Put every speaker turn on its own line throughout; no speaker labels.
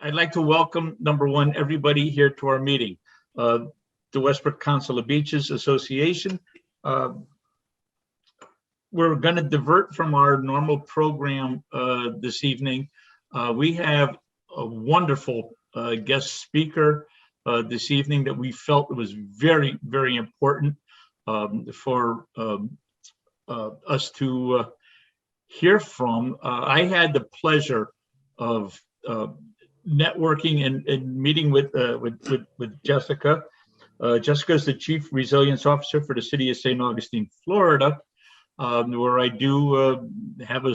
I'd like to welcome, number one, everybody here to our meeting. The Westbrook Council of Beaches Association. We're going to divert from our normal program this evening. We have a wonderful guest speaker this evening that we felt was very, very important for us to hear from. I had the pleasure of networking and meeting with Jessica. Jessica is the Chief Resilience Officer for the City of St. Augustine, Florida, where I do have a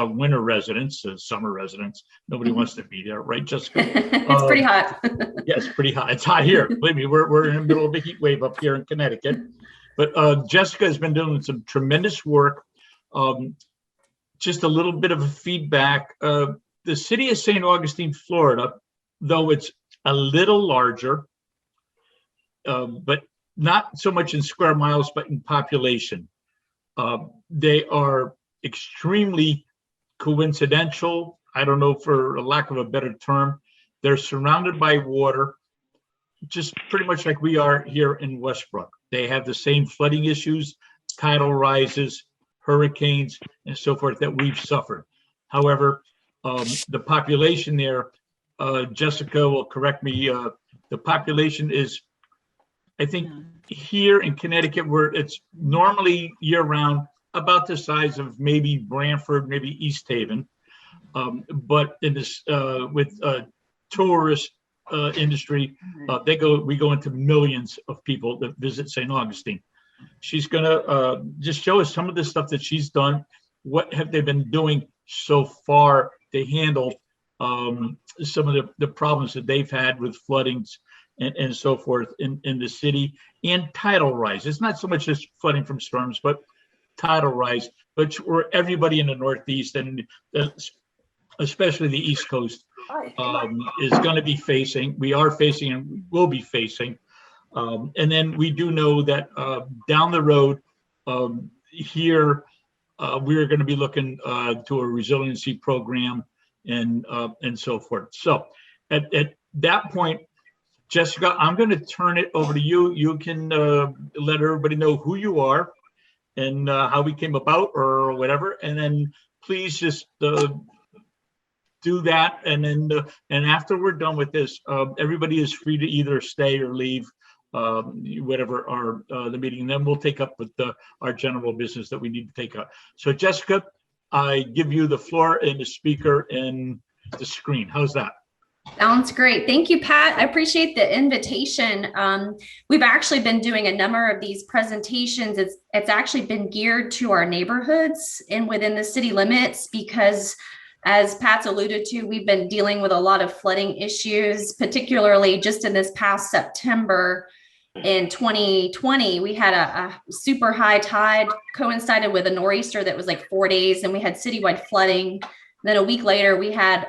winter residence, summer residence. Nobody wants to be there, right, Jessica?
It's pretty hot.
Yeah, it's pretty hot. It's hot here. Believe me, we're in the middle of a heat wave up here in Connecticut. But Jessica has been doing some tremendous work. Just a little bit of a feedback. The City of St. Augustine, Florida, though it's a little larger, but not so much in square miles, but in population. They are extremely coincidental. I don't know, for a lack of a better term. They're surrounded by water, just pretty much like we are here in Westbrook. They have the same flooding issues, tidal rises, hurricanes, and so forth that we've suffered. However, the population there, Jessica will correct me, the population is, I think, here in Connecticut, where it's normally year-round, about the size of maybe Branford, maybe East Haven. But in this, with tourist industry, we go into millions of people that visit St. Augustine. She's gonna just show us some of the stuff that she's done. What have they been doing so far to handle some of the problems that they've had with floodings and so forth in the city, and tidal rise. It's not so much just flooding from storms, but tidal rise, but where everybody in the Northeast and especially the East Coast is going to be facing. We are facing and will be facing. And then we do know that down the road here, we're going to be looking to a resiliency program and so forth. So at that point, Jessica, I'm going to turn it over to you. You can let everybody know who you are and how we came about or whatever. And then please just do that. And then and after we're done with this, everybody is free to either stay or leave, whatever our the meeting. And then we'll take up with our general business that we need to take up. So Jessica, I give you the floor and the speaker and the screen. How's that?
Sounds great. Thank you, Pat. I appreciate the invitation. We've actually been doing a number of these presentations. It's actually been geared to our neighborhoods and within the city limits, because as Pat's alluded to, we've been dealing with a lot of flooding issues, particularly just in this past September in 2020. We had a super high tide coincided with a nor'easter that was like 4 days, and we had citywide flooding. Then a week later, we had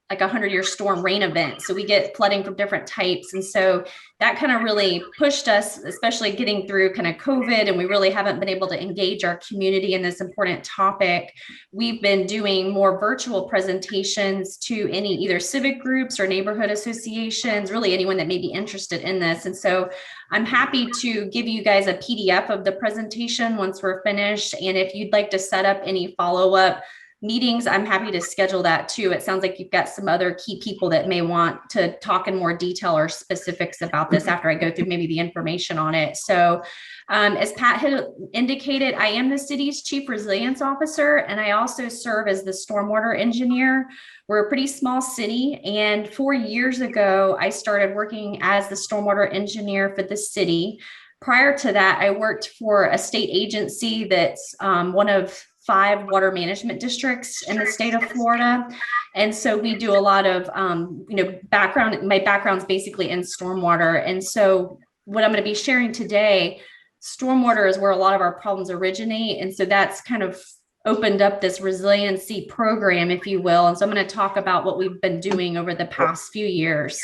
like a 100-year storm rain event. So we get flooding from different types. And so that kind of really pushed us, especially getting through kind of COVID, and we really haven't been able to engage our community in this important topic. We've been doing more virtual presentations to any either civic groups or neighborhood associations, really anyone that may be interested in this. And so I'm happy to give you guys a PDF of the presentation once we're finished. And if you'd like to set up any follow-up meetings, I'm happy to schedule that too. It sounds like you've got some other key people that may want to talk in more detail or specifics about this after I go through maybe the information on it. So as Pat had indicated, I am the city's Chief Resilience Officer, and I also serve as the stormwater engineer. We're a pretty small city, and 4 years ago, I started working as the stormwater engineer for the city. Prior to that, I worked for a state agency that's one of 5 water management districts in the state of Florida. And so we do a lot of, my background's basically in stormwater. And so what I'm going to be sharing today, stormwater is where a lot of our problems originate. And so that's kind of opened up this resiliency program, if you will. And so I'm going to talk about what we've been doing over the past few years.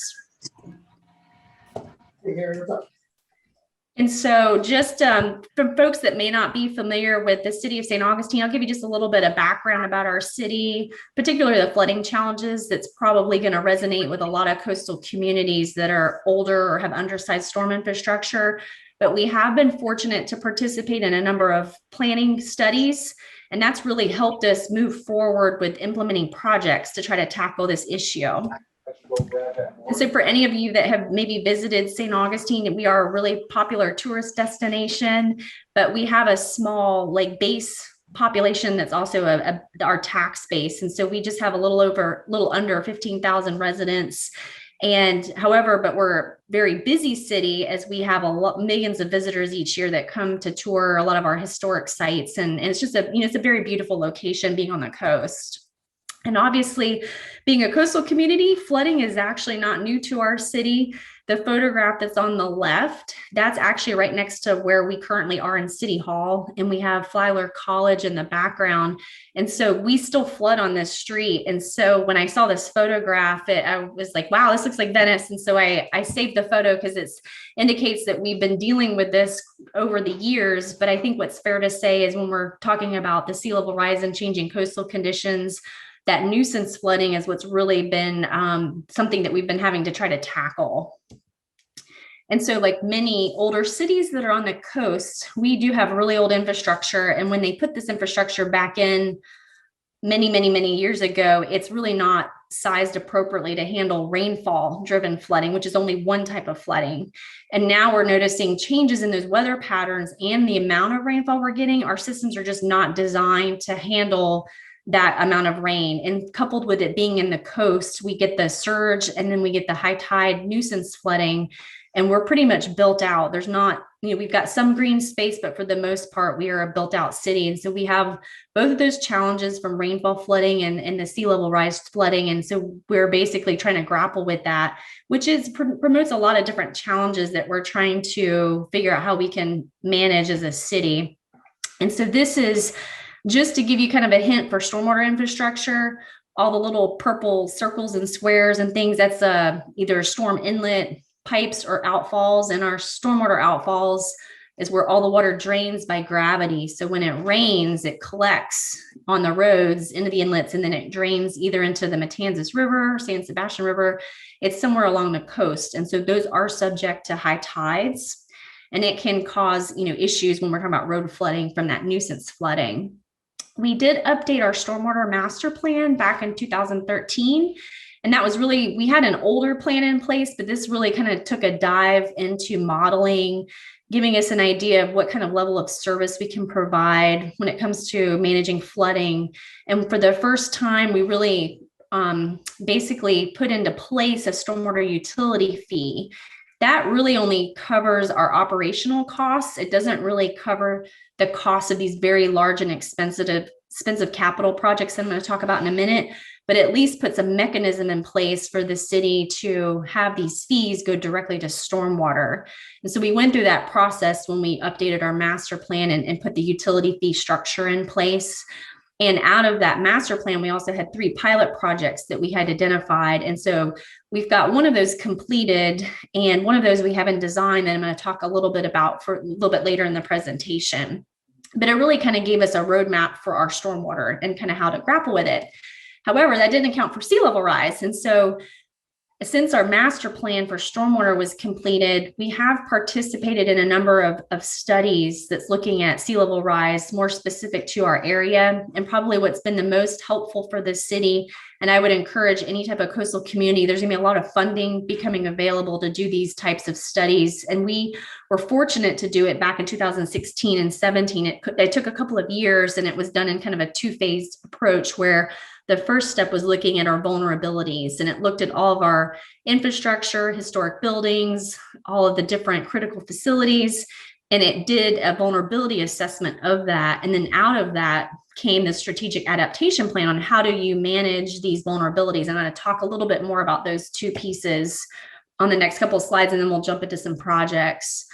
And so just for folks that may not be familiar with the city of St. Augustine, I'll give you just a little bit of background about our city, particularly the flooding challenges that's probably going to resonate with a lot of coastal communities that are older or have undersized storm infrastructure. But we have been fortunate to participate in a number of planning studies, and that's really helped us move forward with implementing projects to try to tackle this issue. And so for any of you that have maybe visited St. Augustine, we are a really popular tourist destination, but we have a small like base population that's also our tax base. And so we just have a little under 15,000 residents. And however, but we're a very busy city as we have millions of visitors each year that come to tour a lot of our historic sites. And it's just it's a very beautiful location being on the coast. And obviously, being a coastal community, flooding is actually not new to our city. The photograph that's on the left, that's actually right next to where we currently are in City Hall. And we have Flagler College in the background. And so we still flood on this street. And so when I saw this photograph, I was like, wow, this looks like Venice. And so I saved the photo because it indicates that we've been dealing with this over the years. But I think what's fair to say is when we're talking about the sea level rise and changing coastal conditions, that nuisance flooding is what's really been something that we've been having to try to tackle. And so like many older cities that are on the coast, we do have really old infrastructure. And when they put this infrastructure back in many years ago, it's really not sized appropriately to handle rainfall driven flooding, which is only one type of flooding. And now we're noticing changes in those weather patterns and the amount of rainfall we're getting. Our systems are just not designed to handle that amount of rain. And coupled with it being in the coast, we get the surge and then we get the high tide nuisance flooding. And we're pretty much built out. There's not, we've got some green space, but for the most part, we are a built out city. And so we have both of those challenges from rainfall flooding and the sea level rise flooding. And so we're basically trying to grapple with that, which promotes a lot of different challenges that we're trying to figure out how we can manage as a city. And so this is just to give you kind of a hint for stormwater infrastructure. All the little purple circles and squares and things, that's either storm inlet pipes or outfalls. And our stormwater outfalls is where all the water drains by gravity. So when it rains, it collects on the roads into the inlets, and then it drains either into the Matanzas River, San Sebastian River. It's somewhere along the coast. And so those are subject to high tides, and it can cause issues when we're talking about road flooding from that nuisance flooding. We did update our stormwater master plan back in 2013. And that was really, we had an older plan in place, but this really kind of took a dive into modeling, giving us an idea of what kind of level of service we can provide when it comes to managing flooding. And for the first time, we really basically put into place a stormwater utility fee. That really only covers our operational costs. It doesn't really cover the cost of these very large and expensive capital projects that I'm going to talk about in a minute, but at least puts a mechanism in place for the city to have these fees go directly to stormwater. And so we went through that process when we updated our master plan and put the utility fee structure in place. And out of that master plan, we also had 3 pilot projects that we had identified. And so we've got one of those completed, and one of those we have in design that I'm going to talk a little bit about for a little bit later in the presentation. But it really kind of gave us a roadmap for our stormwater and kind of how to grapple with it. However, that didn't account for sea level rise. And so since our master plan for stormwater was completed, we have participated in a number of studies that's looking at sea level rise more specific to our area. And probably what's been the most helpful for the city, and I would encourage any type of coastal community, there's gonna be a lot of funding becoming available to do these types of studies. And we were fortunate to do it back in 2016 and 17. It took a couple of years, and it was done in kind of a 2-phased approach where the first step was looking at our vulnerabilities, and it looked at all of our infrastructure, historic buildings, all of the different critical facilities, and it did a vulnerability assessment of that. And then out of that came the strategic adaptation plan on how do you manage these vulnerabilities. And I'm going to talk a little bit more about those 2 pieces on the next couple of slides, and then we'll jump into some projects.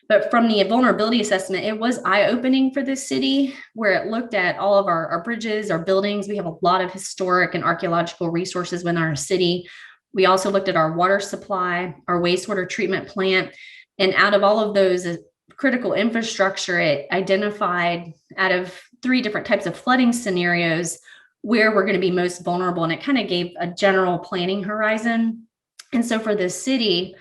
But from the vulnerability assessment, it was eye-opening for this city, where it looked at all of our bridges, our buildings. We have a lot of historic and archaeological resources within our city. We also looked at our water supply, our wastewater treatment plant. And out of all of those critical infrastructure, it identified out of 3 different types of flooding scenarios where we're going to be most vulnerable. And it kind of gave a general planning horizon. And so for the city,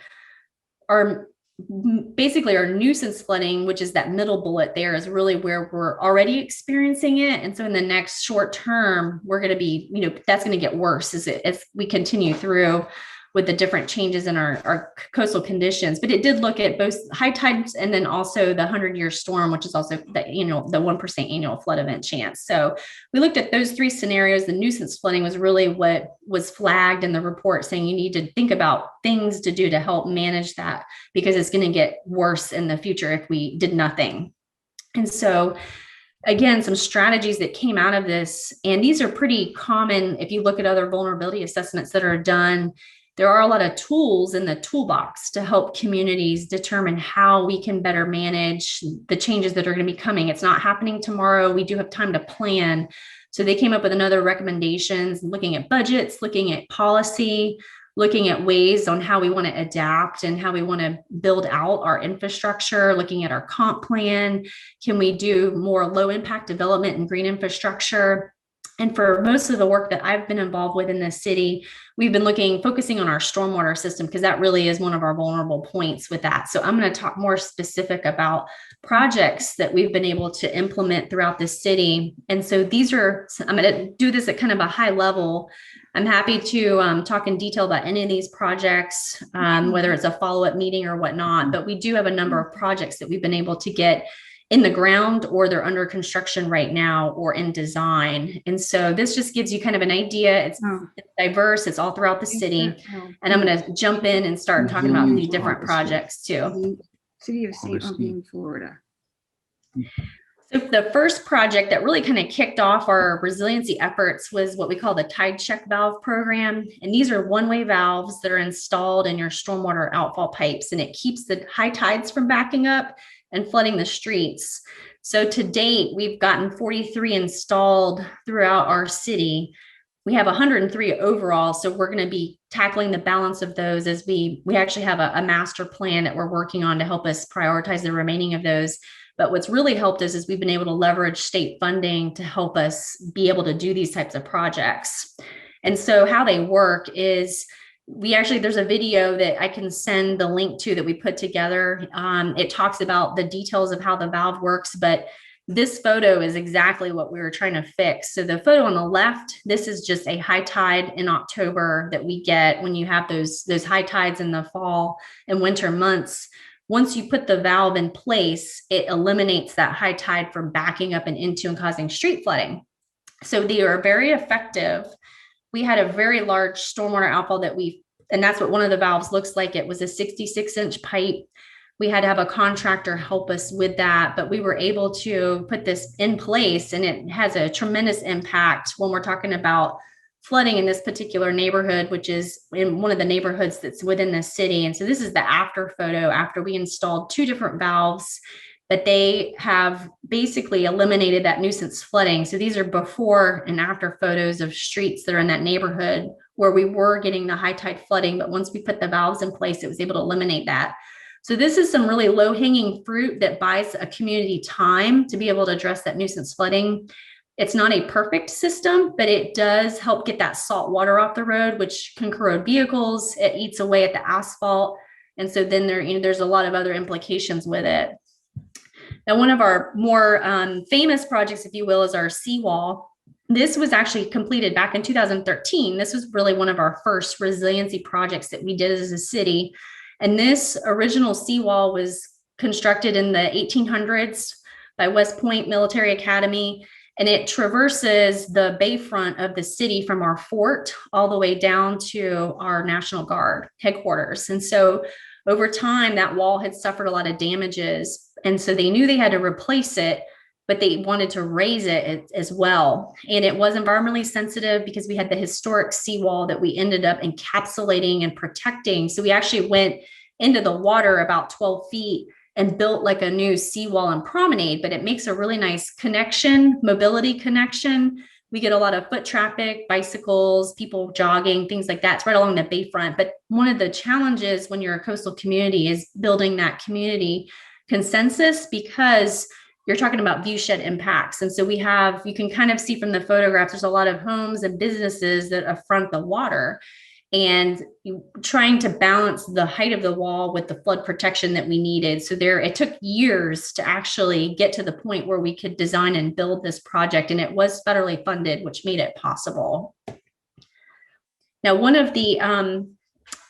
basically our nuisance flooding, which is that middle bullet there, is really where we're already experiencing it. And so in the next short term, we're going to be, that's going to get worse as we continue through with the different changes in our coastal conditions. But it did look at both high tides and then also the 100-year storm, which is also the 1% annual flood event chance. So we looked at those 3 scenarios. The nuisance flooding was really what was flagged in the report, saying you need to think about things to do to help manage that, because it's going to get worse in the future if we did nothing. And so again, some strategies that came out of this, and these are pretty common if you look at other vulnerability assessments that are done. There are a lot of tools in the toolbox to help communities determine how we can better manage the changes that are going to be coming. It's not happening tomorrow. We do have time to plan. So they came up with another recommendations, looking at budgets, looking at policy, looking at ways on how we want to adapt and how we want to build out our infrastructure, looking at our comp plan. Can we do more low impact development and green infrastructure? And for most of the work that I've been involved with in the city, we've been focusing on our stormwater system, because that really is one of our vulnerable points with that. So I'm going to talk more specific about projects that we've been able to implement throughout the city. And so I'm going to do this at kind of a high level. I'm happy to talk in detail about any of these projects, whether it's a follow-up meeting or whatnot. But we do have a number of projects that we've been able to get in the ground, or they're under construction right now or in design. And so this just gives you kind of an idea. It's diverse. It's all throughout the city. And I'm going to jump in and start talking about these different projects too.
City of St. Augustine, Florida.
So the first project that really kind of kicked off our resiliency efforts was what we call the Tide Check Valve program. And these are one-way valves that are installed in your stormwater outfall pipes, and it keeps the high tides from backing up and flooding the streets. So to date, we've gotten 43 installed throughout our city. We have 103 overall, so we're going to be tackling the balance of those as we actually have a master plan that we're working on to help us prioritize the remaining of those. But what's really helped us is we've been able to leverage state funding to help us be able to do these types of projects. And so how they work is there's a video that I can send the link to that we put together. It talks about the details of how the valve works, but this photo is exactly what we were trying to fix. So the photo on the left, this is just a high tide in October that we get when you have those high tides in the fall and winter months. Once you put the valve in place, it eliminates that high tide from backing up and into and causing street flooding. So they are very effective. We had a very large stormwater outfall and that's what one of the valves looks like. It was a 66-inch pipe. We had to have a contractor help us with that, but we were able to put this in place, and it has a tremendous impact when we're talking about flooding in this particular neighborhood, which is in one of the neighborhoods that's within the city. And so this is the after photo after we installed 2 different valves, but they have basically eliminated that nuisance flooding. So these are before and after photos of streets that are in that neighborhood where we were getting the high tide flooding. But once we put the valves in place, it was able to eliminate that. So this is some really low hanging fruit that buys a community time to be able to address that nuisance flooding. It's not a perfect system, but it does help get that salt water off the road, which can corrode vehicles. It eats away at the asphalt. And so then there's a lot of other implications with it. Now, one of our more famous projects, if you will, is our seawall. This was actually completed back in 2013. This was really one of our first resiliency projects that we did as a city. And this original seawall was constructed in the 1800s by West Point Military Academy. And it traverses the bayfront of the city from our fort all the way down to our National Guard headquarters. And so over time, that wall had suffered a lot of damages. And so they knew they had to replace it, but they wanted to raise it as well. And it was environmentally sensitive because we had the historic seawall that we ended up encapsulating and protecting. So we actually went into the water about 12 feet and built like a new seawall and promenade, but it makes a really nice mobility connection. We get a lot of foot traffic, bicycles, people jogging, things like that. It's right along the bayfront. But one of the challenges when you're a coastal community is building that community consensus because you're talking about view shed impacts. And so you can kind of see from the photographs, there's a lot of homes and businesses that affront the water, and trying to balance the height of the wall with the flood protection that we needed. So it took years to actually get to the point where we could design and build this project, and it was federally funded, which made it possible. Now, one of the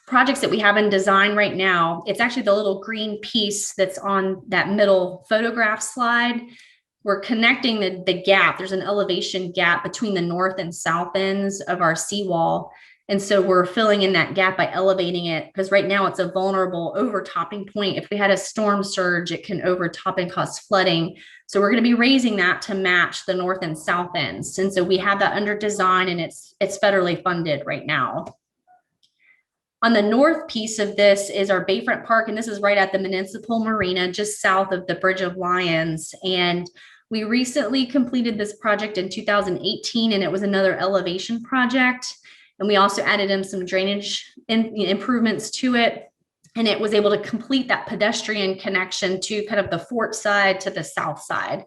projects that we have in design right now, it's actually the little green piece that's on that middle photograph slide. We're connecting the gap. There's an elevation gap between the north and south ends of our seawall. And so we're filling in that gap by elevating it, because right now it's a vulnerable overtopping point. If we had a storm surge, it can overtop and cause flooding. So we're going to be raising that to match the north and south ends. And so we have that under design, and it's federally funded right now. On the north piece of this is our Bayfront Park, and this is right at the Municipal Marina, just south of the Bridge of Lions. And we recently completed this project in 2018, and it was another elevation project. And we also added in some drainage improvements to it. And it was able to complete that pedestrian connection to kind of the fort side to the south side.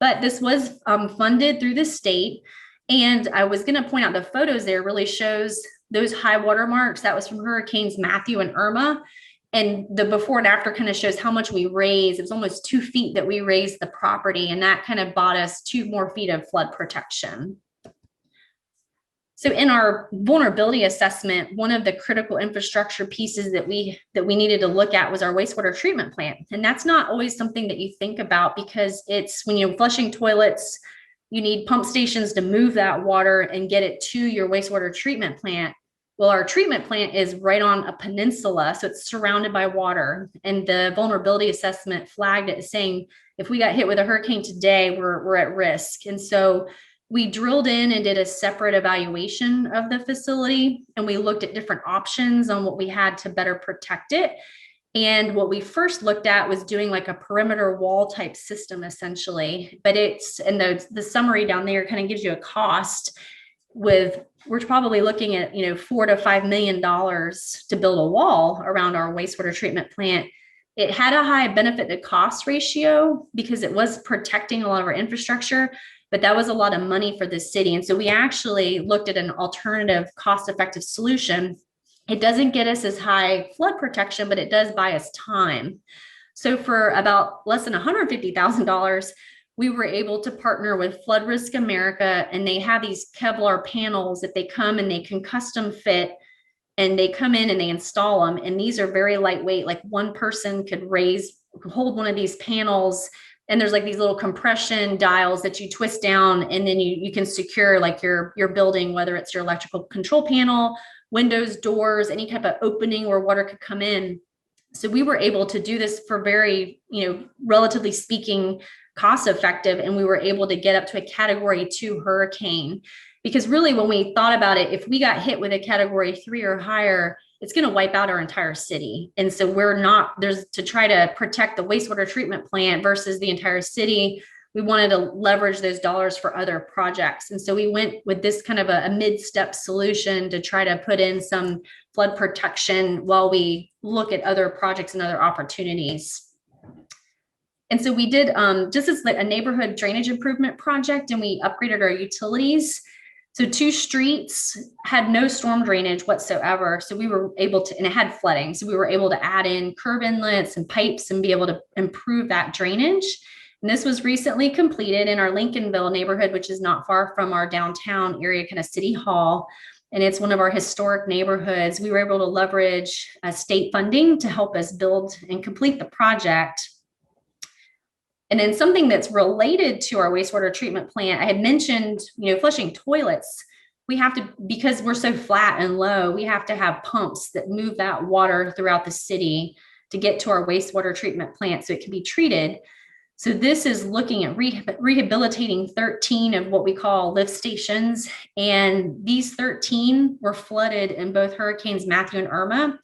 But this was funded through the state. And I was going to point out the photos there really shows those high water marks. That was from Hurricanes Matthew and Irma. And the before and after kind of shows how much we raised. It was almost 2 feet that we raised the property. And that kind of bought us 2 more feet of flood protection. So in our vulnerability assessment, one of the critical infrastructure pieces that we needed to look at was our wastewater treatment plant. And that's not always something that you think about, because it's when you're flushing toilets, you need pump stations to move that water and get it to your wastewater treatment plant. Well, our treatment plant is right on a peninsula, so it's surrounded by water. And the vulnerability assessment flagged it, saying, if we got hit with a hurricane today, we're at risk. And so we drilled in and did a separate evaluation of the facility, and we looked at different options on what we had to better protect it. And what we first looked at was doing like a perimeter wall type system, essentially. But and the summary down there kind of gives you a cost. We're probably looking at $4 to $5 million to build a wall around our wastewater treatment plant. It had a high benefit to cost ratio because it was protecting a lot of our infrastructure, but that was a lot of money for the city. And so we actually looked at an alternative cost-effective solution. It doesn't get us as high flood protection, but it does buy us time. So for about less than $150,000, we were able to partner with Flood Risk America, and they have these Kevlar panels that they come and they can custom fit, and they come in and they install them. And these are very lightweight, like one person could hold one of these panels. And there's like these little compression dials that you twist down, and then you can secure like your building, whether it's your electrical control panel, windows, doors, any type of opening where water could come in. So we were able to do this for very, relatively speaking, cost effective. And we were able to get up to a Category 2 hurricane, because really when we thought about it, if we got hit with a Category 3 or higher, it's going to wipe out our entire city. And so there's to try to protect the wastewater treatment plant versus the entire city. We wanted to leverage those dollars for other projects. And so we went with this kind of a mid-step solution to try to put in some flood protection while we look at other projects and other opportunities. And so we did just as a neighborhood drainage improvement project, and we upgraded our utilities. So 2 streets had no storm drainage whatsoever. So we were able to, and it had flooding. So we were able to add in curb inlets and pipes and be able to improve that drainage. And this was recently completed in our Lincolnville neighborhood, which is not far from our downtown area, kind of city hall. And it's one of our historic neighborhoods. We were able to leverage state funding to help us build and complete the project. And then something that's related to our wastewater treatment plant, I had mentioned, flushing toilets. We have to, because we're so flat and low, we have to have pumps that move that water throughout the city to get to our wastewater treatment plant so it can be treated. So this is looking at rehabilitating 13 of what we call lift stations. And these 13 were flooded in both Hurricanes Matthew and Irma.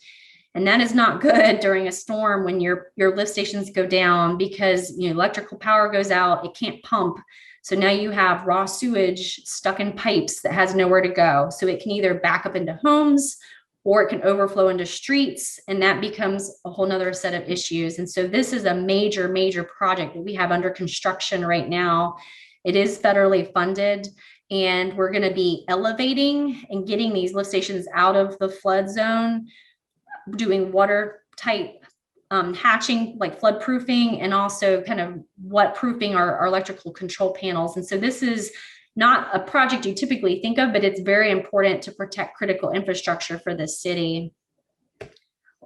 And that is not good during a storm when your lift stations go down, because electrical power goes out, it can't pump. So now you have raw sewage stuck in pipes that has nowhere to go. So it can either back up into homes, or it can overflow into streets, and that becomes a whole nother set of issues. And so this is a major, major project that we have under construction right now. It is federally funded, and we're going to be elevating and getting these lift stations out of the flood zone, doing watertight hatching, like flood proofing, and also kind of wet proofing our electrical control panels. And so this is not a project you typically think of, but it's very important to protect critical infrastructure for the city.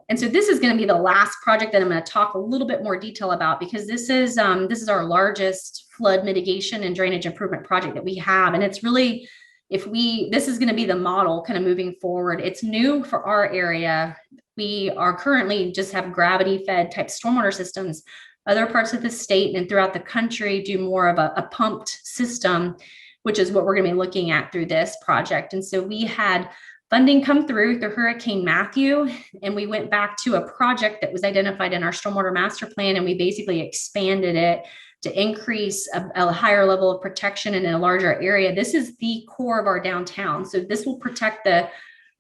And so this is going to be the last project that I'm going to talk a little bit more detail about, because this is our largest flood mitigation and drainage improvement project that we have. And it's really, this is going to be the model kind of moving forward. It's new for our area. We are currently just have gravity fed type stormwater systems. Other parts of the state and throughout the country do more of a pumped system, which is what we're going to be looking at through this project. And so we had funding come through Hurricane Matthew, and we went back to a project that was identified in our stormwater master plan, and we basically expanded it to increase a higher level of protection in a larger area. This is the core of our downtown. So this will protect the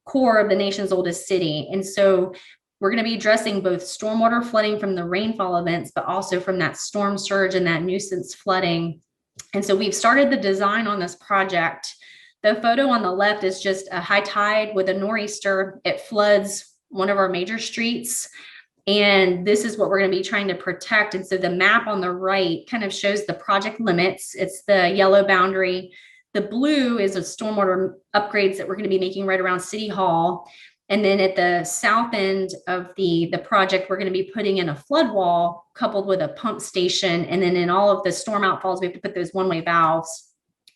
core of the nation's oldest city. And so we're going to be addressing both stormwater flooding from the rainfall events, but also from that storm surge and that nuisance flooding. And so we've started the design on this project. The photo on the left is just a high tide with a nor'easter. It floods one of our major streets. And this is what we're going to be trying to protect. And so the map on the right kind of shows the project limits. It's the yellow boundary. The blue is a stormwater upgrades that we're going to be making right around City Hall. And then at the south end of the project, we're going to be putting in a flood wall coupled with a pump station. And then in all of the storm outfalls, we have to put those one-way valves.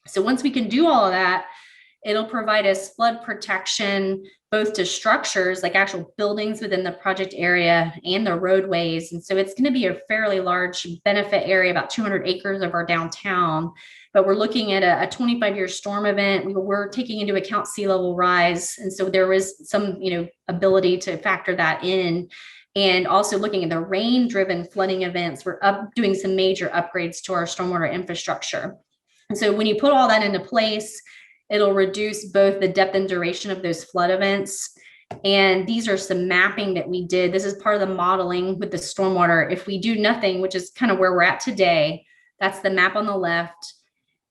So once we can do all of that, it'll provide us flood protection, both to structures like actual buildings within the project area and the roadways. And so it's going to be a fairly large benefit area, about 200 acres of our downtown. But we're looking at a 25-year storm event. We're taking into account sea level rise. And so there is some, ability to factor that in. And also looking at the rain-driven flooding events, we're doing some major upgrades to our stormwater infrastructure. And so when you put all that into place, it'll reduce both the depth and duration of those flood events. And these are some mapping that we did. This is part of the modeling with the stormwater. If we do nothing, which is kind of where we're at today, that's the map on the left.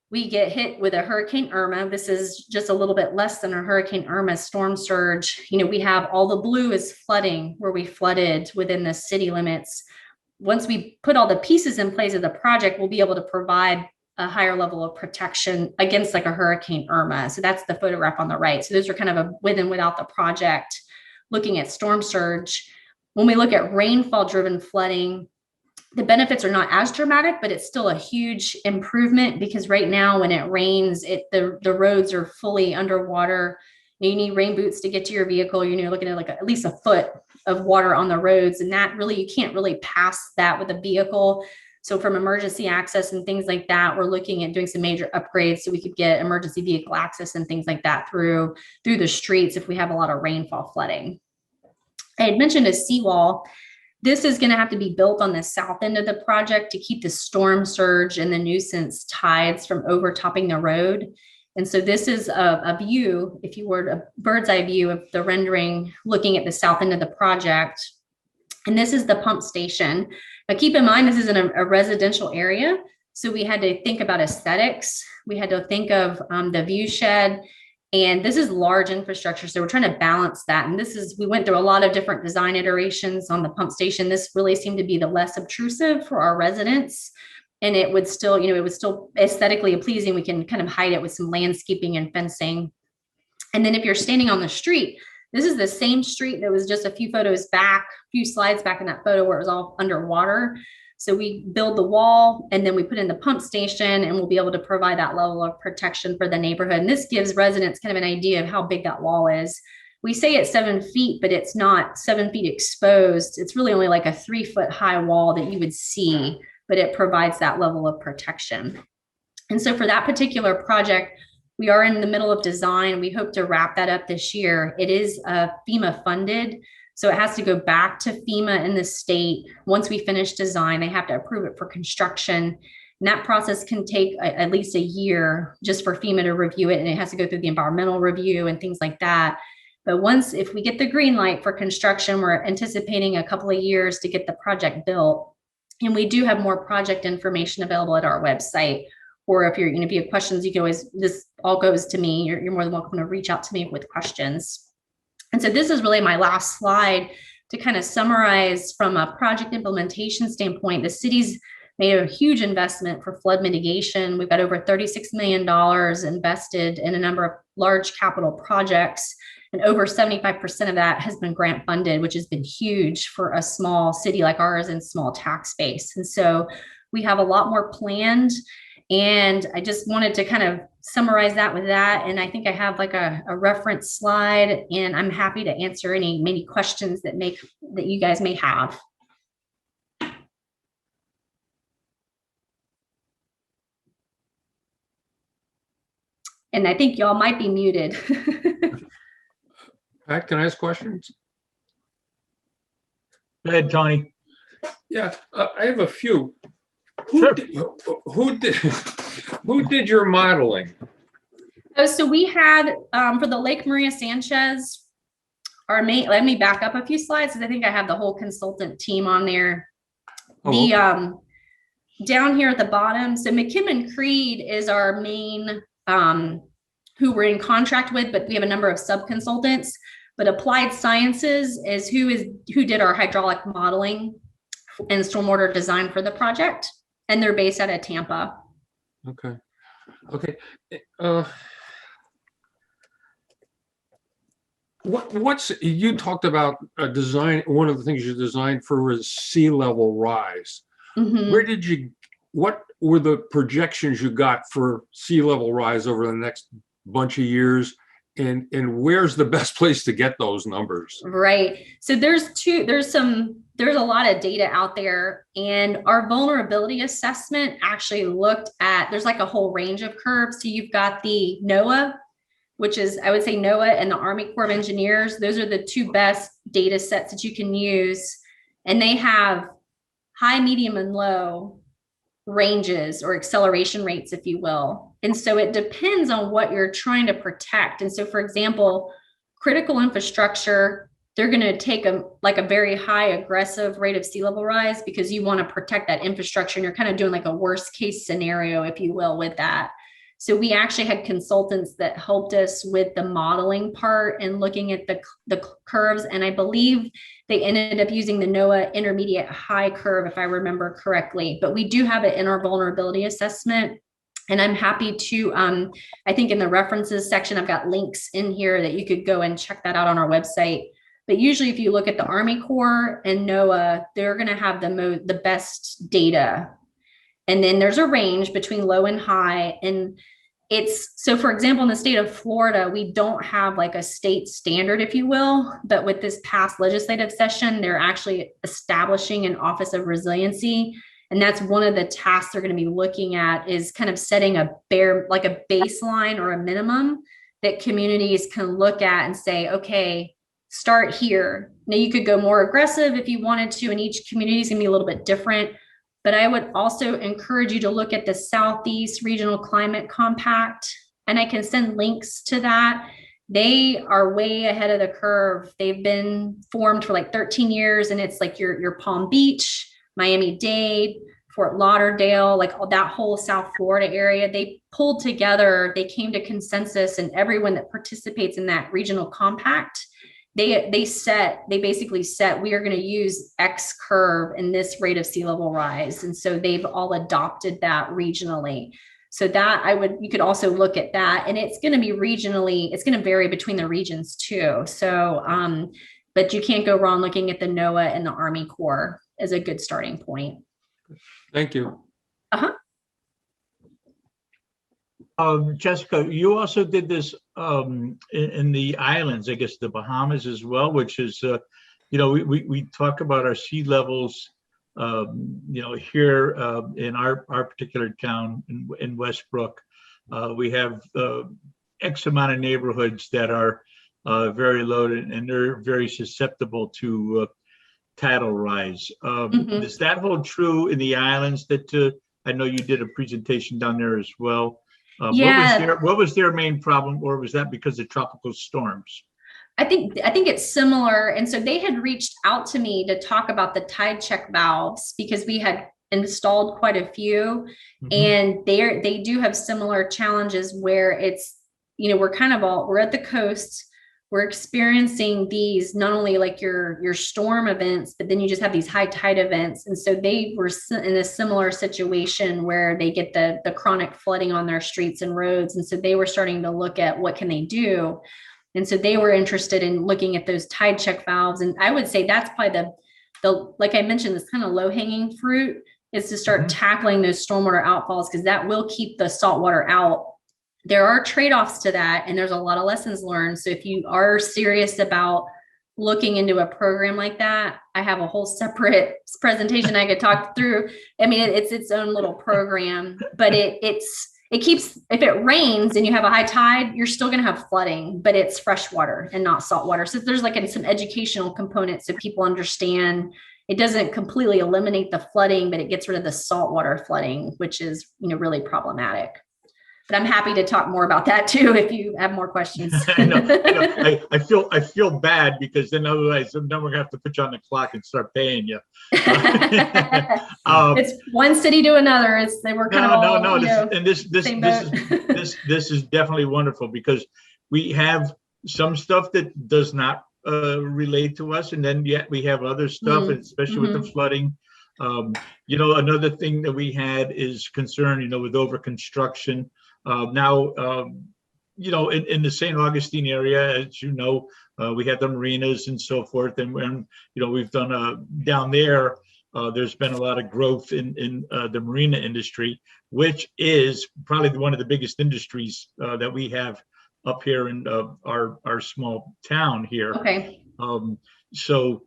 We get hit with a Hurricane Irma. This is just a little bit less than a Hurricane Irma storm surge. We have all the blue is flooding where we flooded within the city limits. Once we put all the pieces in place of the project, we'll be able to provide a higher level of protection against like a Hurricane Irma. So that's the photograph on the right. So those are kind of a with and without the project, looking at storm surge. When we look at rainfall driven flooding, the benefits are not as dramatic, but it's still a huge improvement, because right now when it rains, the roads are fully underwater. You need rain boots to get to your vehicle. You're looking at like at least a foot of water on the roads, and that really, you can't really pass that with a vehicle. So from emergency access and things like that, we're looking at doing some major upgrades so we could get emergency vehicle access and things like that through the streets if we have a lot of rainfall flooding. I had mentioned a seawall. This is going to have to be built on the south end of the project to keep the storm surge and the nuisance tides from overtopping the road. And so this is a view, if you were a bird's eye view of the rendering, looking at the south end of the project. And this is the pump station. But keep in mind, this is in a residential area. So we had to think about aesthetics. We had to think of the view shed. And this is large infrastructure. So we're trying to balance that. And we went through a lot of different design iterations on the pump station. This really seemed to be the less obtrusive for our residents. And it would still, it was still aesthetically pleasing. We can kind of hide it with some landscaping and fencing. And then if you're standing on the street, this is the same street that was just a few slides back in that photo where it was all underwater. So we build the wall and then we put in the pump station, and we'll be able to provide that level of protection for the neighborhood. And this gives residents kind of an idea of how big that wall is. We say it's 7 feet, but it's not 7 feet exposed. It's really only like a 3-foot high wall that you would see, but it provides that level of protection. And so for that particular project, we are in the middle of design. We hope to wrap that up this year. It is FEMA funded. So it has to go back to FEMA in the state. Once we finish design, they have to approve it for construction. And that process can take at least a year just for FEMA to review it. And it has to go through the environmental review and things like that. But if we get the green light for construction, we're anticipating a couple of years to get the project built. And we do have more project information available at our website. Or if if you have questions, you can always, this all goes to me. You're more than welcome to reach out to me with questions. And so this is really my last slide to kind of summarize from a project implementation standpoint. The city's made a huge investment for flood mitigation. We've got over $36 million invested in a number of large capital projects, and over 75% of that has been grant funded, which has been huge for a small city like ours and small tax base. And so we have a lot more planned. And I just wanted to kind of summarize that with that. And I think I have like a reference slide, and I'm happy to answer many questions that you guys may have. And I think y'all might be muted.
Pat, can I ask questions?
Go ahead, Tony.
Yeah, I have a few.
Sure.
Who did your modeling?
So we had for the Lake Maria Sanchez, let me back up a few slides because I think I have the whole consultant team on there.
Oh,
Down here at the bottom, so McKim & Creed is our main who we're in contract with, but we have a number of sub-consultants. But Applied Sciences is who did our hydraulic modeling and stormwater design for the project, and they're based out of Tampa.
okay. You talked about a design. One of the things you designed for was sea level rise.
Mm-hmm.
What were the projections you got for sea level rise over the next bunch of years? And where's the best place to get those numbers?
Right. So there's a lot of data out there, and our vulnerability assessment actually looked at, there's like a whole range of curves. So you've got the NOAA, which is, I would say NOAA and the Army Corps of Engineers. Those are the two best data sets that you can use. And they have high, medium, and low ranges or acceleration rates, if you will. And so it depends on what you're trying to protect. And so, for example, critical infrastructure, they're going to take a very high aggressive rate of sea level rise because you want to protect that infrastructure. And you're kind of doing like a worst case scenario, if you will, with that. So we actually had consultants that helped us with the modeling part and looking at the curves. And I believe they ended up using the NOAA intermediate high curve, if I remember correctly. But we do have it in our vulnerability assessment. And I'm happy to, I think in the references section, I've got links in here that you could go and check that out on our website. But usually if you look at the Army Corps and NOAA, they're going to have the best data. And then there's a range between low and high. And so for example, in the state of Florida, we don't have like a state standard, if you will, but with this past legislative session, they're actually establishing an Office of Resiliency. And that's one of the tasks they're going to be looking at, is kind of setting a baseline or a minimum that communities can look at and say, okay, start here. Now you could go more aggressive if you wanted to, and each community is going to be a little bit different. But I would also encourage you to look at the Southeast Regional Climate Compact, and I can send links to that. They are way ahead of the curve. They've been formed for like 13 years, and it's like your Palm Beach, Miami-Dade, Fort Lauderdale, like all that whole South Florida area. They pulled together, they came to consensus, and everyone that participates in that regional compact, they basically set, we are going to use X curve in this rate of sea level rise. And so they've all adopted that regionally. So that you could also look at that, and it's going to be regionally, it's going to vary between the regions too. So, but you can't go wrong looking at the NOAA and the Army Corps as a good starting point.
Thank you.
Jessica, you also did this in the islands, I guess the Bahamas as well, which is, we talk about our sea levels, here in our particular town in Westbrook. We have X amount of neighborhoods that are very low, and they're very susceptible to tidal rise. Does that hold true in the islands? That I know you did a presentation down there as well.
Yeah.
What was their main problem, or was that because of tropical storms?
I think it's similar. And so they had reached out to me to talk about the tide check valves because we had installed quite a few, and they do have similar challenges where it's, we're at the coast. We're experiencing these, not only like your storm events, but then you just have these high tide events. And so they were in a similar situation where they get the chronic flooding on their streets and roads. And so they were starting to look at what can they do. And so they were interested in looking at those tide check valves. And I would say that's probably the like I mentioned, this kind of low hanging fruit is to start tackling those stormwater outfalls, because that will keep the salt water out. There are trade-offs to that, and there's a lot of lessons learned. So if you are serious about looking into a program like that, I have a whole separate presentation I could talk through. I mean, it's its own little program, but it keeps, if it rains and you have a high tide, you're still going to have flooding, but it's fresh water and not salt water. So there's like some educational components so people understand it doesn't completely eliminate the flooding, but it gets rid of the saltwater flooding, which is, really problematic. But I'm happy to talk more about that too if you have more questions.
I feel bad because then otherwise we're gonna have to put you on the clock and start paying you.
It's one city to another. They were kind of all,
this is definitely wonderful because we have some stuff that does not relate to us, and then yet we have other stuff, especially with the flooding. Another thing that we had is concern, with over construction. Now, in the St. Augustine area, as we have the marinas and so forth, and we've done down there. There's been a lot of growth in the marina industry, which is probably one of the biggest industries that we have up here in our small town here.
Okay.
So,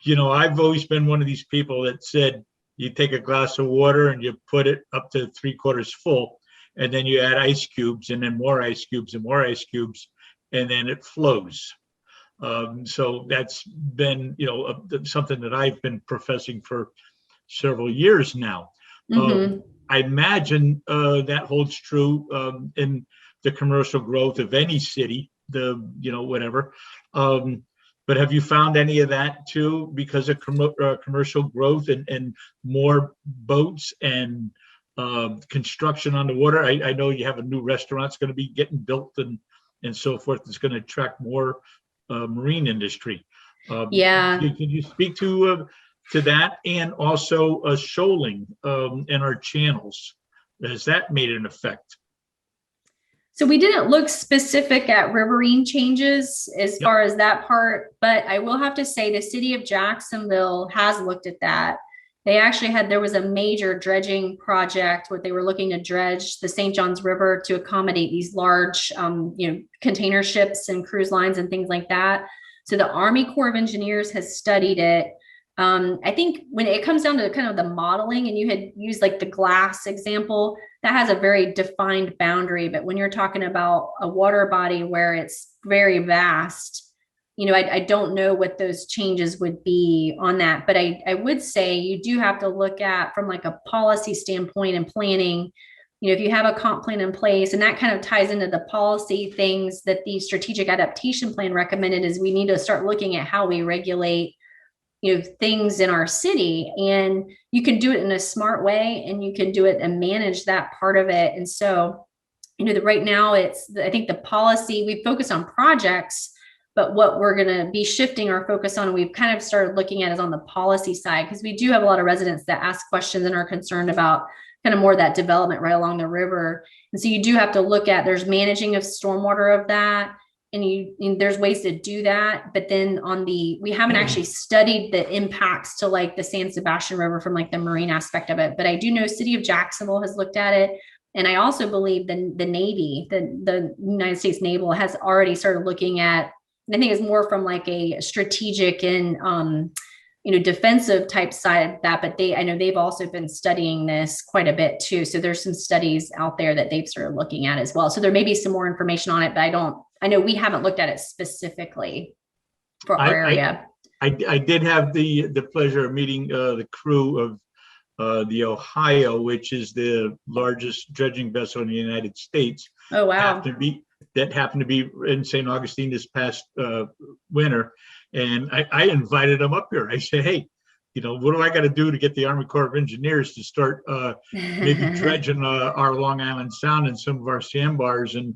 I've always been one of these people that said you take a glass of water and you put it up to 3/4 full, and then you add ice cubes and then more ice cubes and more ice cubes, and then it flows. So that's been, something that I've been professing for several years now. I imagine that holds true in the commercial growth of any city, whatever. But have you found any of that too, because of commercial growth and more boats and construction on the water? I know you have a new restaurant that's going to be getting built and so forth. It's going to attract more marine industry.
Yeah.
Can you speak to that, and also shoaling in our channels? Has that made an effect?
So we didn't look specific at riverine changes as far as that part, but I will have to say the city of Jacksonville has looked at that. They actually there was a major dredging project where they were looking to dredge the St. Johns River to accommodate these large, container ships and cruise lines and things like that. So the Army Corps of Engineers has studied it. I think when it comes down to kind of the modeling, and you had used like the glass example, that has a very defined boundary. But when you're talking about a water body where it's very vast, I don't know what those changes would be on that. But I would say you do have to look at, from like a policy standpoint and planning, if you have a comp plan in place, and that kind of ties into the policy things that the strategic adaptation plan recommended, is we need to start looking at how we regulate things in our city, and you can do it in a smart way, and you can do it and manage that part of it. And so, right now I think the policy, we focus on projects, but what we're going to be shifting our focus on, and we've kind of started looking at, is on the policy side, because we do have a lot of residents that ask questions and are concerned about kind of more that development right along the river. And so you do have to look at, there's managing of stormwater of that. And there's ways to do that, but then we haven't actually studied the impacts to like the San Sebastian River from like the marine aspect of it. But I do know City of Jacksonville has looked at it, and I also believe the Navy, the United States Naval, has already started looking at. And I think it's more from like a strategic and defensive type side of that. But I know they've also been studying this quite a bit too. So there's some studies out there that they've started looking at as well. So there may be some more information on it, but I know we haven't looked at it specifically for our area.
I did have the pleasure of meeting the crew of the Ohio, which is the largest dredging vessel in the United States.
Oh, wow.
that happened to be in St. Augustine this past winter. And I invited them up here. I said, hey, what do I got to do to get the Army Corps of Engineers to start maybe dredging our Long Island Sound and some of our sandbars and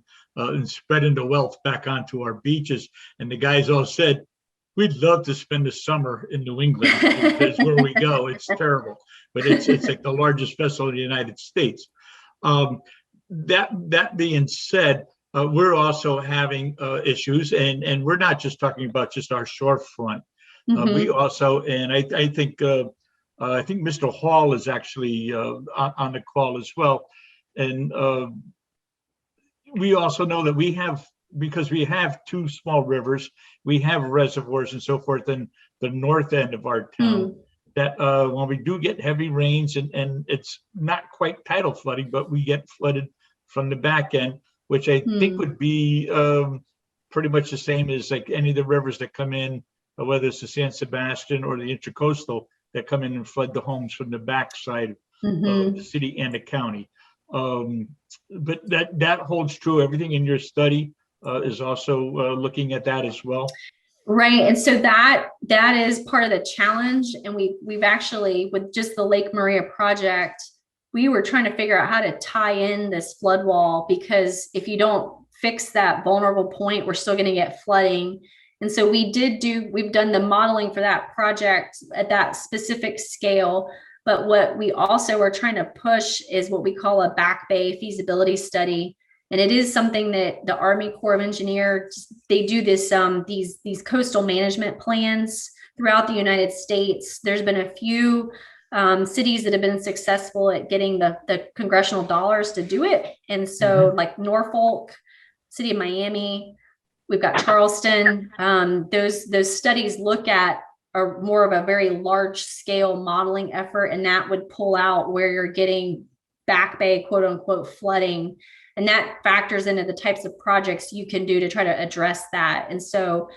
spreading the wealth back onto our beaches? And the guys all said, we'd love to spend the summer in New England. That's where we go. It's terrible, but it's like the largest vessel in the United States. That being said, we're also having issues, and we're not just talking about just our shorefront. We also, and I think Mr. Hall is actually on the call as well. And we also know that because we have two small rivers, we have reservoirs and so forth in the north end of our town, that when we do get heavy rains, and it's not quite tidal flooding, but we get flooded from the back end, which I think would be pretty much the same as like any of the rivers that come in, whether it's the San Sebastian or the Intracoastal, that come in and flood the homes from the backside of the city and the county. But that holds true. Everything in your study is also looking at that as well.
Right. And so that is part of the challenge. And we've actually, with just the Lake Maria project, we were trying to figure out how to tie in this flood wall, because if you don't fix that vulnerable point, we're still going to get flooding. And so we've done the modeling for that project at that specific scale. But what we also are trying to push is what we call a back bay feasibility study. And it is something that the Army Corps of Engineers, they do this, these coastal management plans throughout the United States. There's been a few cities that have been successful at getting the congressional dollars to do it. And so like Norfolk, City of Miami, we've got Charleston. Those studies look at more of a very large scale modeling effort, and that would pull out where you're getting back bay, quote unquote, flooding. And that factors into the types of projects you can do to try to address that. And so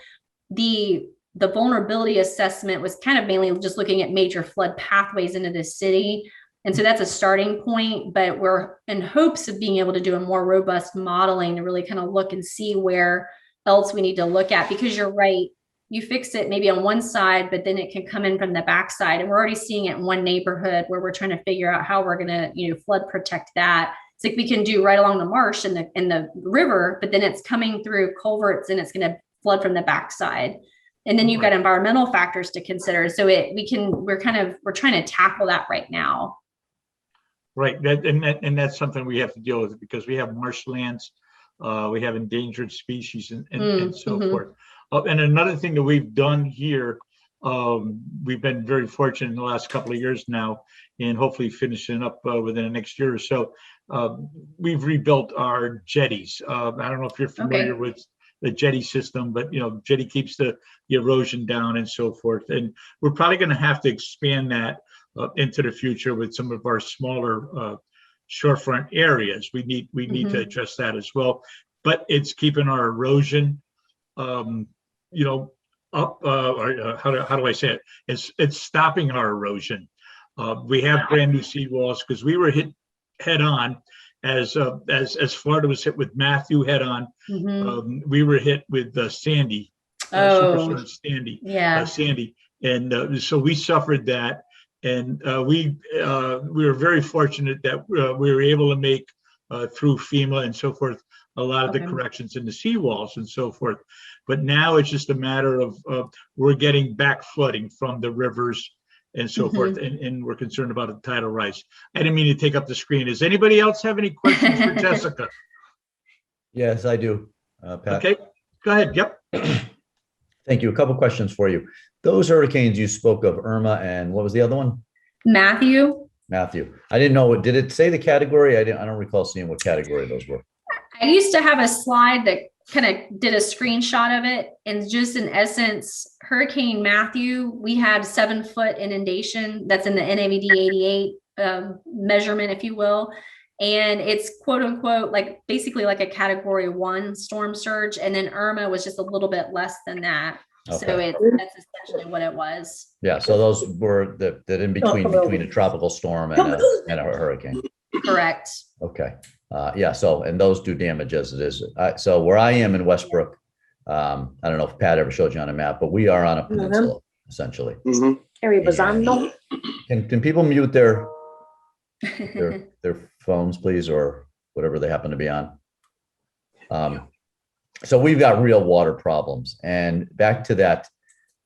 the vulnerability assessment was kind of mainly just looking at major flood pathways into the city. And so that's a starting point, but we're in hopes of being able to do a more robust modeling to really kind of look and see where else we need to look at, because you're right. You fix it maybe on one side, but then it can come in from the backside. And we're already seeing it in one neighborhood where we're trying to figure out how we're going to, flood protect that. It's like we can do right along the marsh and the river, but then it's coming through culverts and it's going to flood from the backside. And then you've got environmental factors to consider. So we're trying to tackle that right now.
Right. That's something we have to deal with, because we have marshlands, we have endangered species and so forth. And another thing that we've done here, we've been very fortunate in the last couple of years now, and hopefully finishing up within the next year or so. We've rebuilt our jetties. I don't know if you're familiar with the jetty system, but jetty keeps the erosion down and so forth. And we're probably going to have to expand that into the future with some of our smaller shorefront areas. We need to address that as well. But it's keeping our erosion, up. How do I say it? It's stopping our erosion. We have brand new seawalls because we were hit head on as Florida was hit with Matthew head on. We were hit with Sandy, Superstorm Sandy. Sandy, and so we suffered that, and we were very fortunate that we were able to make through FEMA and so forth a lot of the corrections in the seawalls and so forth. But now it's just a matter of we're getting back flooding from the rivers and so forth, and we're concerned about a tidal rise. I didn't mean to take up the screen. Does anybody else have any questions for Jessica?
Yes, I do, Pat.
Okay, go ahead. Yep.
Thank you. A couple questions for you. Those hurricanes you spoke of, Irma, and what was the other one?
Matthew.
I didn't know. Did it say the category? I don't recall seeing what category those were.
I used to have a slide that kind of did a screenshot of it. And just in essence, Hurricane Matthew, we had 7-foot inundation. That's in the NAVD 88 measurement, if you will. And it's quote unquote, like basically like a category 1 storm surge. And then Irma was just a little bit less than that. Okay. So that's essentially what it was.
Yeah. So those were that in between a tropical storm and a hurricane.
Correct.
Okay. Yeah. So, and those do damage as it is. So where I am in Westbrook, I don't know if Pat ever showed you on a map, but we are on a peninsula essentially.
Mm-hmm.
Can people mute their phones, please, or whatever they happen to be on? So we've got real water problems. And back to that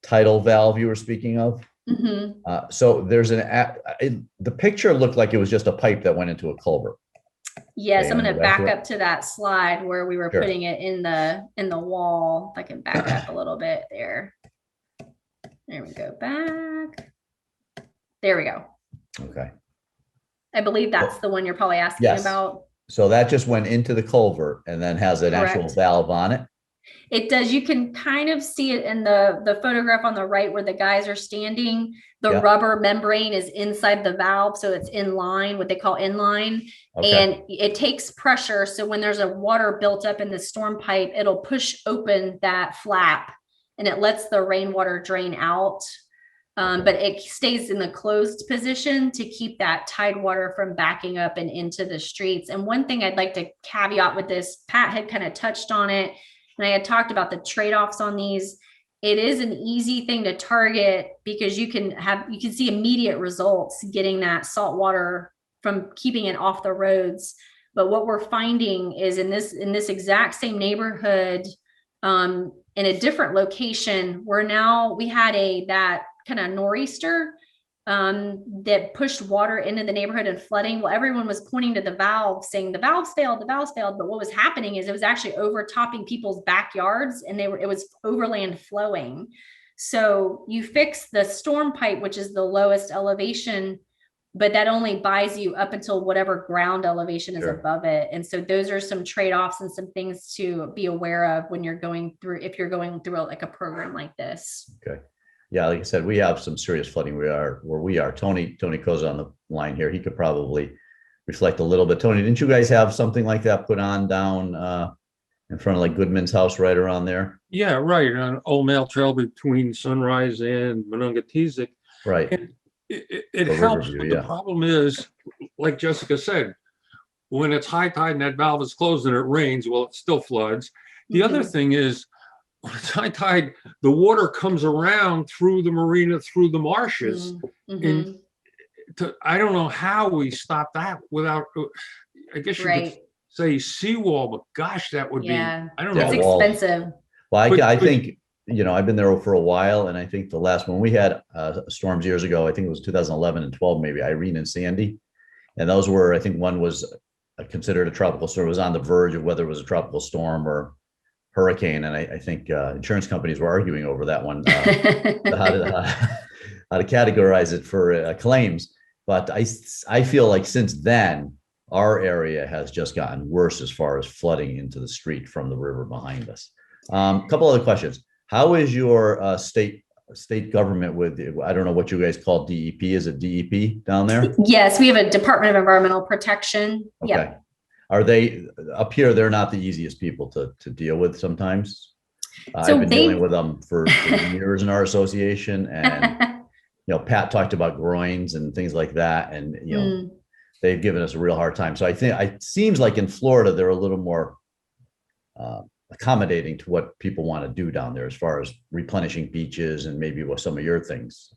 tidal valve you were speaking of.
Mhm.
So there's the picture looked like it was just a pipe that went into a culvert.
Yes,
Okay,
I'm going
and
to
back
back
to it.
up to that slide where we were
Sure.
putting it in the wall. If I can back up a little bit there. There we go. Back. There we go.
Okay.
I believe that's the one you're probably asking
Yes.
about.
So that just went into the culvert and then has an actual
Correct.
valve on it.
It does. You can kind of see it in the photograph on the right where the guys are standing. The
Yeah.
rubber membrane is inside the valve, so it's in line, what they call inline.
Okay.
And it takes pressure. So when there's a water built up in the storm pipe, it'll push open that flap and it lets the rainwater drain out. But it stays in the closed position to keep that tide water from backing up and into the streets. And one thing I'd like to caveat with this, Pat had kind of touched on it, and I had talked about the trade-offs on these. It is an easy thing to target because you can see immediate results getting that salt water from keeping it off the roads. But what we're finding is in this exact same neighborhood, in a different location, we had that kind of nor'easter that pushed water into the neighborhood and flooding. Well, everyone was pointing to the valve saying the valves failed. But what was happening is it was actually overtopping people's backyards and it was overland flowing. So you fix the storm pipe, which is the lowest elevation, but that only buys you up until whatever ground elevation is
Sure.
above it. And so those are some trade-offs and some things to be aware of when you're going through a program like this.
Okay. Yeah, like I said, we have some serious flooding where we are. Tony Koza on the line here. He could probably reflect a little bit. Tony, didn't you guys have something like that put on down in front of like Goodman's house right around there?
Yeah, right. On Old Mail Trail between Sunrise and Monongahela.
Right.
And it
Or
helps,
Riverview,
but
yeah.
the problem is, like Jessica said, when it's high tide and that valve is closed and it rains, well, it still floods. The other thing is, when it's high tide, the water comes around through the marina, through the marshes. And I don't know how we stop that without, I guess you could say seawall, but gosh, that would be, I don't know.
It's expensive.
Well, I think, I've been there for a while, and I think the last one we had storms years ago, I think it was 2011 and 12, maybe Irene and Sandy. And those were, I think one was considered a tropical storm. It was on the verge of whether it was a tropical storm or hurricane. And I think insurance companies were arguing over that one, how to categorize it for claims. But I feel like since then, our area has just gotten worse as far as flooding into the street from the river behind us. A couple other questions. How is your state government with, I don't know what you guys call DEP. Is it DEP down there?
Yes, we have a Department of Environmental Protection.
Okay.
Yep.
Are they up here? They're not the easiest people to deal with sometimes.
So
I've been dealing with them for years in our association, and Pat talked about groins and things like that, and they've given us a real hard time. So I think it seems like in Florida they're a little more accommodating to what people want to do down there as far as replenishing beaches and maybe what some of your things.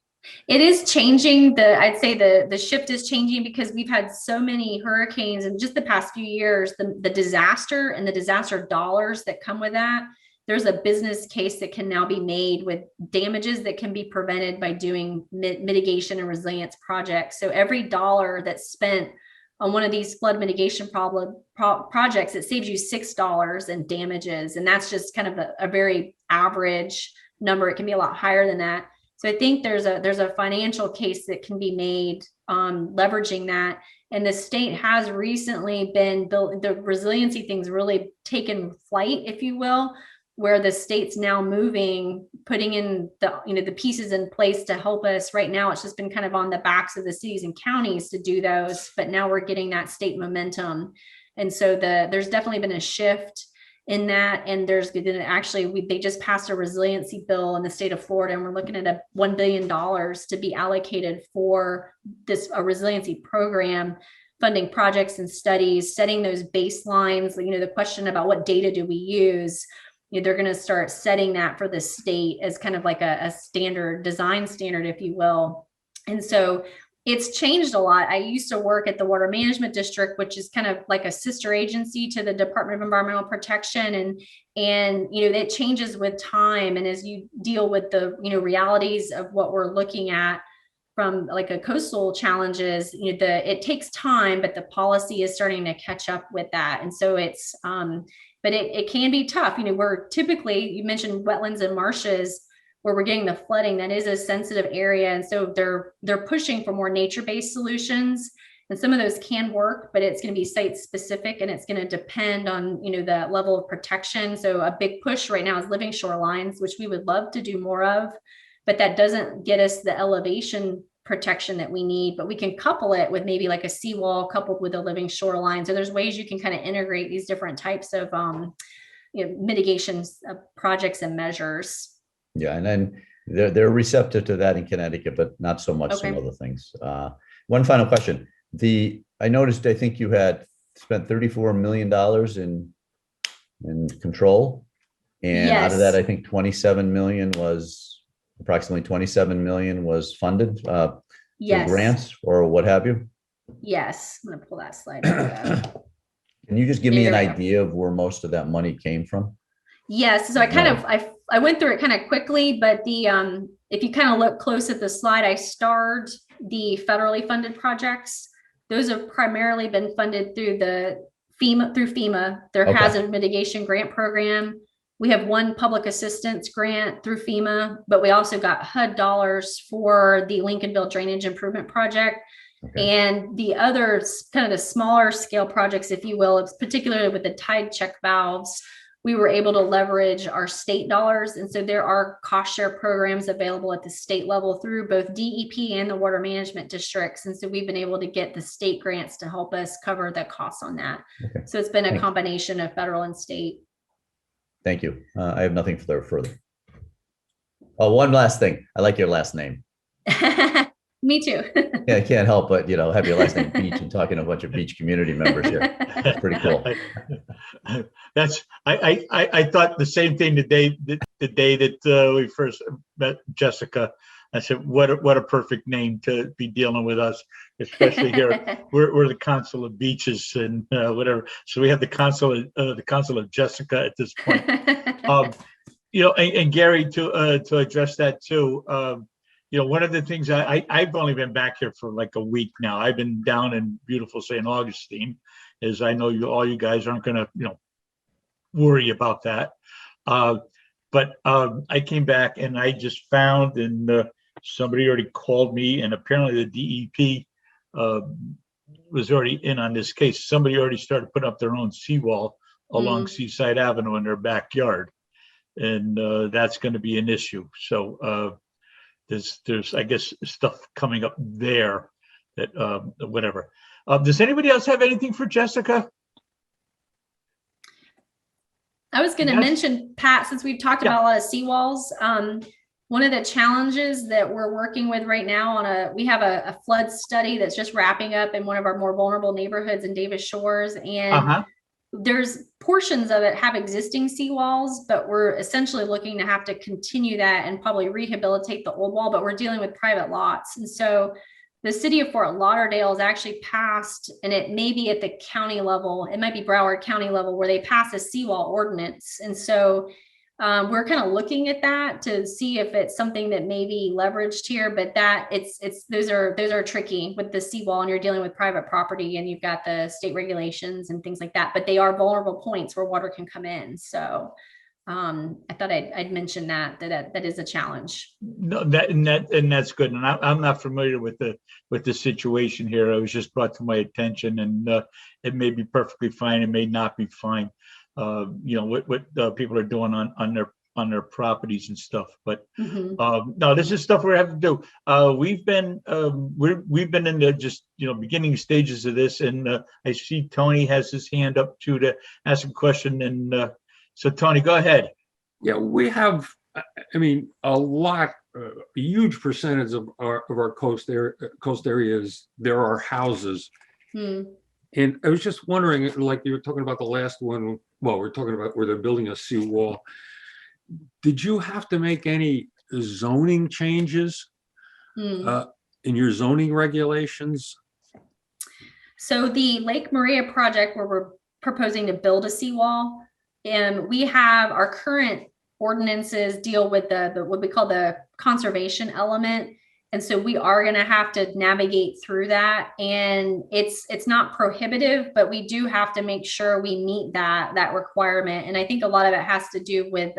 It is changing. I'd say the shift is changing because we've had so many hurricanes in just the past few years, the disaster and the disaster dollars that come with that. There's a business case that can now be made with damages that can be prevented by doing mitigation and resilience projects. So every dollar that's spent on one of these flood mitigation projects, it saves you $6 in damages. And that's just kind of a very average number. It can be a lot higher than that. So I think there's a financial case that can be made leveraging that. And the state has recently been built, the resiliency thing's really taken flight, if you will, where the state's now putting in the pieces in place to help us. Right now, it's just been kind of on the backs of the cities and counties to do those, but now we're getting that state momentum. And so there's definitely been a shift in that. And they just passed a resiliency bill in the state of Florida, and we're looking at $1 billion to be allocated for a resiliency program funding projects and studies, setting those baselines, the question about what data do we use, they're going to start setting that for the state as kind of like a standard, design standard, if you will. And so it's changed a lot. I used to work at the Water Management District, which is kind of like a sister agency to the Department of Environmental Protection. And it changes with time. And as you deal with the, realities of what we're looking at from like a coastal challenges, it takes time, but the policy is starting to catch up with that. And so it's, but it can be tough. We're typically, you mentioned wetlands and marshes, where we're getting the flooding, that is a sensitive area. And so they're pushing for more nature-based solutions. And some of those can work, but it's going to be site specific, and it's going to depend on, the level of protection. So a big push right now is living shorelines, which we would love to do more of, but that doesn't get us the elevation protection that we need. But we can couple it with maybe like a seawall coupled with a living shoreline. So there's ways you can kind of integrate these different types of mitigation projects and measures.
Yeah, and then they're receptive to that in Connecticut, but not so much some other things. One final question. I noticed, I think you had spent $34 million in control. And out of that, I think approximately 27 million was funded through grants or what have you.
Yes, I'm gonna pull that slide back up.
Can you just give me an idea of where most of that money came from?
Yes, so I went through it kind of quickly, but if you kind of look close at the slide, I starred the federally funded projects. Those have primarily been funded through FEMA, their hazard mitigation grant program. We have one public assistance grant through FEMA, but we also got HUD dollars for the Lincolnville Drainage Improvement Project. And the other kind of the smaller scale projects, if you will, particularly with the tide check valves, we were able to leverage our state dollars. And so there are cost share programs available at the state level through both DEP and the water management districts. And so we've been able to get the state grants to help us cover the costs on that. So it's been a combination of federal and state.
Thank you. I have nothing further. Oh, one last thing. I like your last name.
Me too.
Yeah, I can't help but, have your last name Beach and talking to a bunch of beach community members here. That's pretty cool.
I thought the same thing the day that we first met Jessica. I said, what a perfect name to be dealing with us, especially here. We're the Council of Beaches and whatever. So we have the Council of Jessica at this point. And Gary, to address that too. One of the things I've only been back here for like a week now. I've been down in beautiful St. Augustine, as I know all you guys aren't going to, worry about that. But I came back and I just found, and somebody already called me, and apparently the DEP was already in on this case. Somebody already started putting up their own seawall along Seaside Avenue in their backyard, and that's going to be an issue. So there's I guess stuff coming up there that whatever. Does anybody else have anything for Jessica?
I was going to mention, Pat, since we've talked about a lot of seawalls, one of the challenges that we're working with right now we have a flood study that's just wrapping up in one of our more vulnerable neighborhoods in Davis Shores. And there's portions of it have existing seawalls, but we're essentially looking to have to continue that and probably rehabilitate the old wall, but we're dealing with private lots. And so the city of Fort Lauderdale has actually passed, and it may be at the county level, it might be Broward County level, where they pass a seawall ordinance. And so we're kind of looking at that to see if it's something that may be leveraged here, but those are tricky with the seawall, and you're dealing with private property and you've got the state regulations and things like that, but they are vulnerable points where water can come in. So I thought I'd mention that is a challenge.
No, that's good. And I'm not familiar with the situation here. It was just brought to my attention, and it may be perfectly fine. It may not be fine. What people are doing on their properties and stuff. But no, this is stuff we have to do. We've been in the just beginning stages of this, and I see Tony has his hand up too to ask a question. And so Tony, go ahead.
Yeah, we have, a huge percentage of our coast areas, there are houses
Hmm.
And I was just wondering, like you were talking about the last one, well, we're talking about where they're building a seawall. Did you have to make any zoning changes
Hmm.
in your zoning regulations?
So the Lake Maria project where we're proposing to build a seawall, and we have our current ordinances deal with the what we call the conservation element. And so we are going to have to navigate through that. And it's not prohibitive, but we do have to make sure we meet that requirement. And I think a lot of it has to do with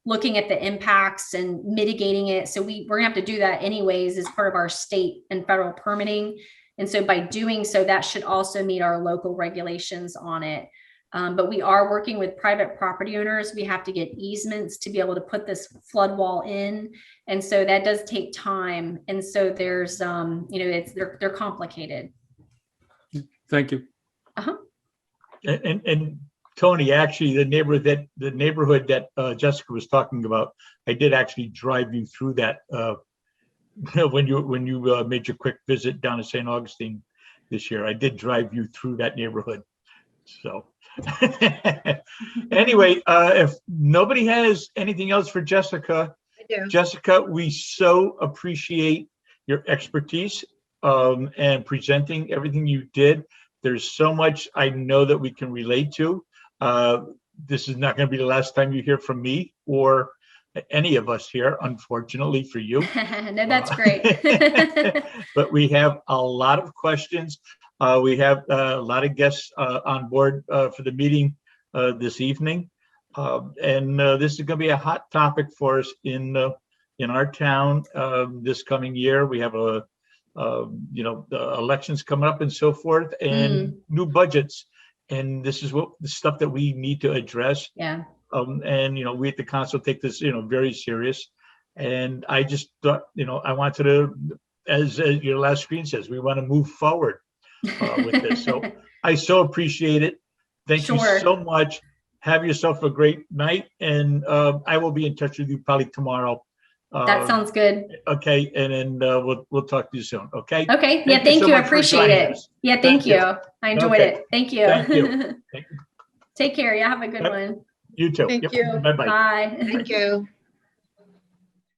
looking at the impacts and mitigating it. So we're gonna have to do that anyways as part of our state and federal permitting. And so by doing so, that should also meet our local regulations on it. But we are working with private property owners. We have to get easements to be able to put this flood wall in. And so that does take time. And so there's, they're complicated.
Thank you.
Uh-huh.
And Tony, actually, the neighborhood that Jessica was talking about, I did actually drive you through that when you made your quick visit down to St. Augustine this year. I did drive you through that neighborhood. So anyway, if nobody has anything else for Jessica, Jessica, we so appreciate your expertise and presenting everything you did. There's so much I know that we can relate to. This is not going to be the last time you hear from me or any of us here, unfortunately for you.
No, that's great.
But we have a lot of questions. We have a lot of guests on board for the meeting this evening. And this is going to be a hot topic for us in our town this coming year. We have the elections coming up and so forth, and new budgets. And this is the stuff that we need to address.
Yeah.
And we at the council take this very serious. And I just thought I wanted to, as your last screen says, we want to move forward with this. So I so appreciate it. Thank you so much. Have yourself a great night, and I will be in touch with you probably tomorrow.
That sounds good.
Okay, and then we'll talk to you soon. Okay.
Okay. Yeah. Thank you. I appreciate it. Yeah. Thank you. I enjoyed it. Thank you.
Thank you.
Take care. Yeah. Have a good one.
You too.
Thank you.
Bye-bye.
Bye.
Thank you.